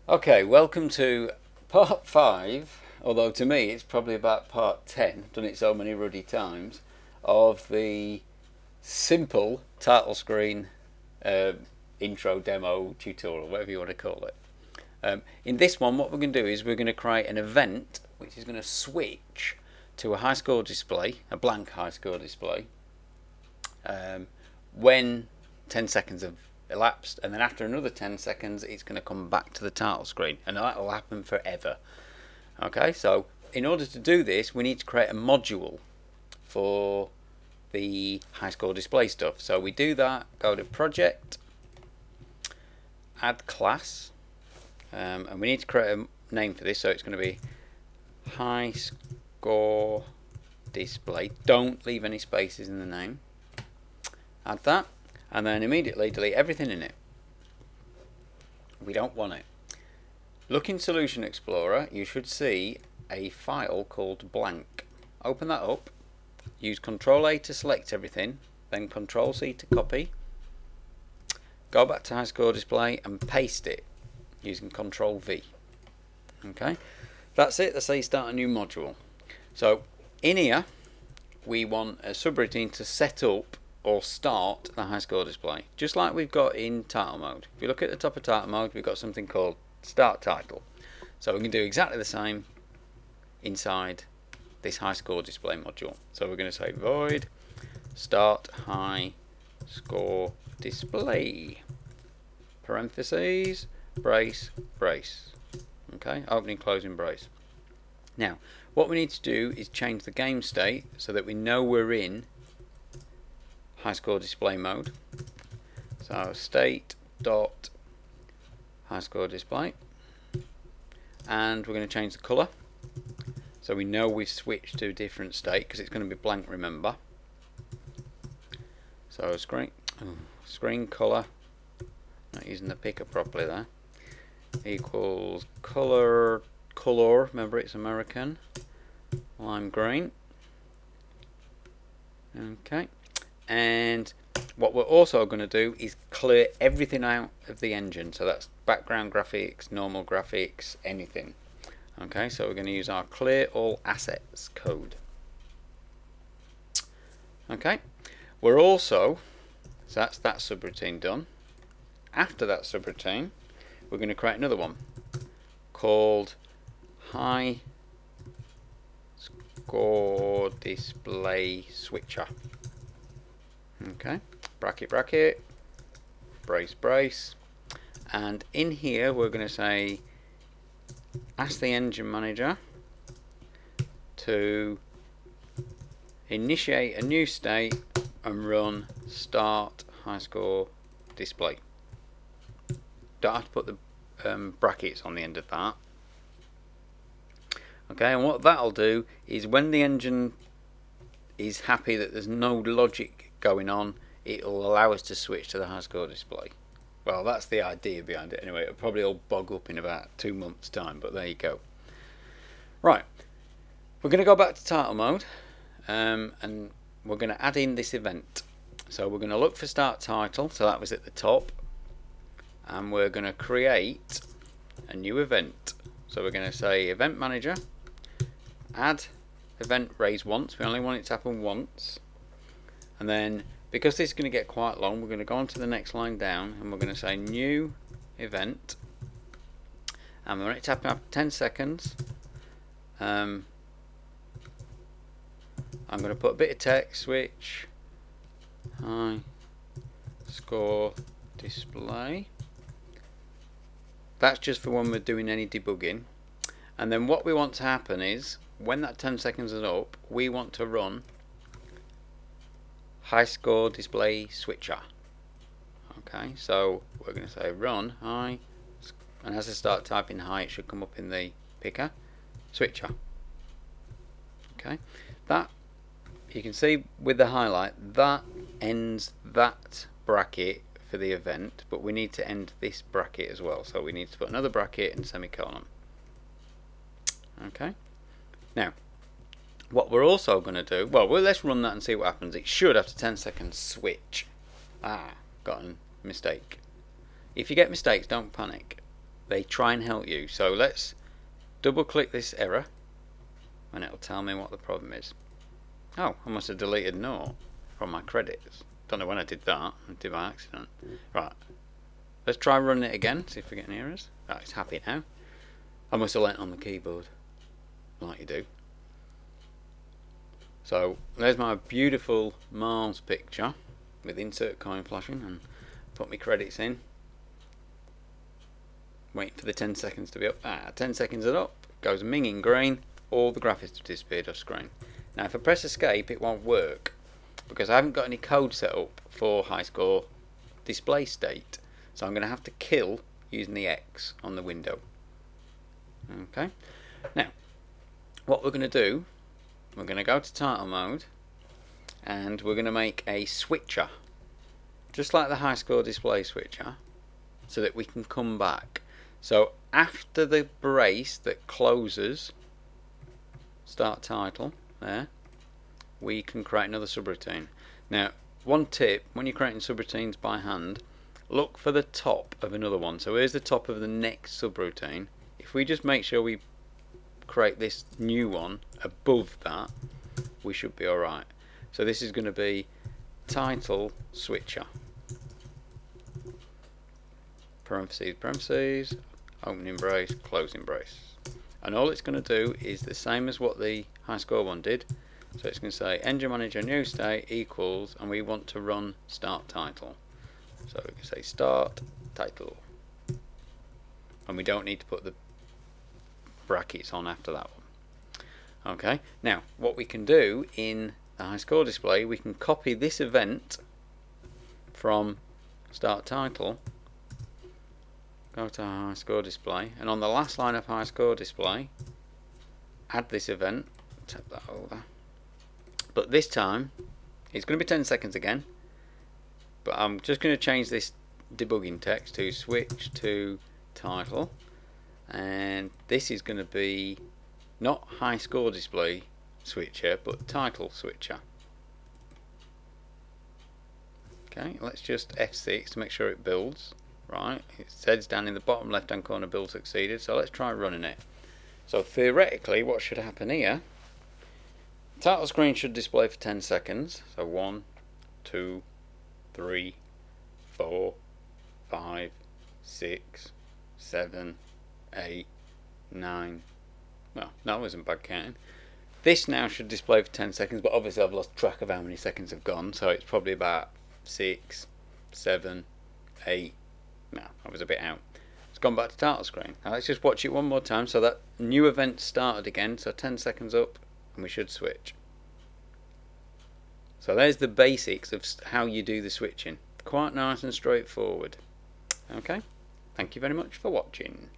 Okay, welcome to part 5, although to me it's probably about part 10, done it so many ruddy times, of the simple title screen intro, demo, tutorial, whatever you want to call it. In this one, what we're going to do is we're going to create an event which is going to switch to a high score display, a blank high score display, when 10 seconds have elapsed, and then after another 10 seconds it's going to come back to the title screen, and that will happen forever. Okay, so in order to do this we need to create a module for the high score display stuff. So we do that, go to project, add class, and we need to create a name for this, so it's going to be high score display. Don't leave any spaces in the name. Add that, and then immediately delete everything in it. We don't want it. Look in Solution Explorer, you should see a file called blank. Open that up, use Ctrl A to select everything, then Ctrl C to copy, go back to high score display and paste it using Ctrl V. Okay, that's it. That's how you start a new module. So in here we want a subroutine to set up or start the high score display, just like we've got in title mode. If you look at the top of title mode, we've got something called start title. So we can do exactly the same inside this high score display module. So we're going to say void start high score display, parentheses, brace, brace. Okay, opening, closing brace. Now what we need to do is change the game state so that we know we're in high score display mode. So state dot high score display, and we're going to change the color so we know we've switched to a different state, because it's going to be blank, remember. So screen color, not using the picker properly there, equals color, remember it's American, lime green. Okay, and what we're also going to do is clear everything out of the engine, so that's background graphics, normal graphics, anything. Okay, so we're going to use our clear all assets code. Okay, we're also, so that's that subroutine done. After that subroutine we're going to create another one called high score display switcher. Okay, bracket, bracket, brace, brace, and in here we're going to say ask the engine manager to initiate a new state and run start high score display. Don't have to put the brackets on the end of that. Okay, and what that'll do is when the engine is happy that there's no logic going on, it'll allow us to switch to the high score display. Well, that's the idea behind it anyway. It'll probably all bog up in about 2 months time, but there you go. Right, we're going to go back to title mode, and we're going to add in this event. So we're going to look for start title, so that was at the top, and we're going to create a new event. So we're going to say event manager, add event raise once. We only want it to happen once. And then, because this is going to get quite long, we're going to go on to the next line down, and we're going to say new event, and we want it to happen after 10 seconds. I'm going to put a bit of text, switch high score display. That's just for when we're doing any debugging. And then what we want to happen is, when that 10 seconds is up, we want to run high score display switcher. Okay, so we're going to say run high, and as I start typing high it should come up in the picker, switcher. Okay, that you can see with the highlight, that ends that bracket for the event, but we need to end this bracket as well, so we need to put another bracket and semicolon. Okay, now what we're also going to do, well, let's run that and see what happens. It should, after 10 seconds, switch. Got a mistake. If you get mistakes, don't panic. they try and help you. So let's double click this error and it'll tell me what the problem is. Oh, I must have deleted naught from my credits. Don't know when I did that. I did by accident. Right. Let's try running it again, see if we get any errors. Right, it's happy now. I must have leant on the keyboard, like you do. So there's my beautiful Mars picture with insert coin flashing, and put my credits in. Waiting for the 10 seconds to be up. 10 seconds are up. Goes minging green. All the graphics have disappeared off screen. Now if I press escape it won't work because I haven't got any code set up for highscore display state. So I'm going to have to kill using the X on the window. Okay. Now what we're going to do, we're going to go to title mode and we're going to make a switcher. Just like the highscore display switcher, so that we can come back. So after the brace that closes start title there, we can create another subroutine. Now one tip, when you're creating subroutines by hand, look for the top of another one. So here's the top of the next subroutine. If we just make sure we create this new one above that, we should be alright. So this is going to be title switcher, parentheses, parentheses, opening brace, closing brace. And all it's going to do is the same as what the highscore one did. So it's going to say engine manager new state equals, and we want to run start title. So we can say start title. And we don't need to put the brackets on after that one. Okay, now what we can do in the highscore display, we can copy this event from start title, go to highscore display, and on the last line of highscore display add this event, tap that over, but this time it's going to be 10 seconds again, but I'm just going to change this debugging text to switch to title, and this is going to be not highscore display switcher but title switcher. Okay, let's just F6 to make sure it builds. Right, it says down in the bottom left hand corner build succeeded, so let's try running it. So theoretically what should happen here, title screen should display for 10 seconds, so 1, 2, 3, 4, 5, 6, 7, 8, 9, well that wasn't bad counting. This now should display for 10 seconds, but obviously I've lost track of how many seconds have gone, so it's probably about 6, 7, 8, no, I was a bit out. It's gone back to title screen. Now let's just watch it one more time. So that new event started again, so 10 seconds up and we should switch. So there's the basics of how you do the switching. Quite nice and straightforward. Okay, thank you very much for watching.